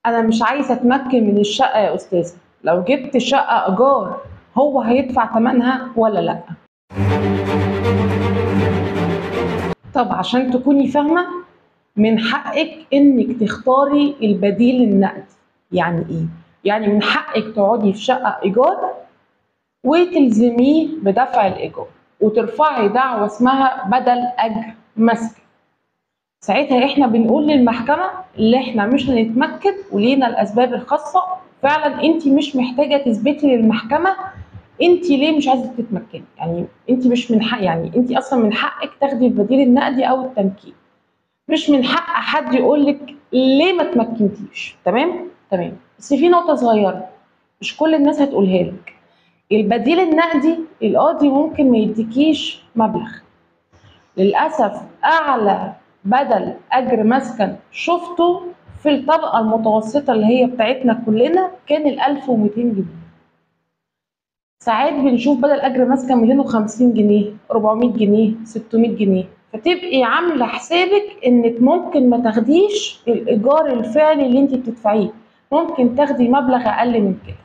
انا مش عايزه اتمكن من الشقه يا استاذه، لو جبت شقه ايجار هو هيدفع ثمنها ولا لا؟ طب عشان تكوني فاهمه، من حقك انك تختاري البديل النقدي. يعني ايه؟ يعني من حقك تقعدي في شقه ايجار وتلزميه بدفع الايجار وترفعي دعوى اسمها بدل اجر مسكن. ساعتها احنا بنقول للمحكمه اللي احنا مش هنتمكن ولينا الاسباب الخاصه. فعلا انت مش محتاجه تثبتي للمحكمه انت ليه مش عايزه تتمكني، يعني انت مش من حق، يعني انت اصلا من حقك تاخدي البديل النقدي او التمكين. مش من حق حد يقول لك ليه ما تمكنتيش. تمام. بس في نقطه صغيره مش كل الناس هتقولها لك. البديل النقدي القاضي ممكن ما يديكيش مبلغ. للأسف أعلى بدل أجر مسكن شفته في الطبقة المتوسطة اللي هي بتاعتنا كلنا كان 1200 جنيه. ساعات بنشوف بدل أجر مسكن 250 جنيه 400 جنيه 600 جنيه. فتبقي عاملة حسابك إنك ممكن ما تاخديش الإيجار الفعلي اللي أنت بتدفعيه، ممكن تاخدي مبلغ أقل من كده.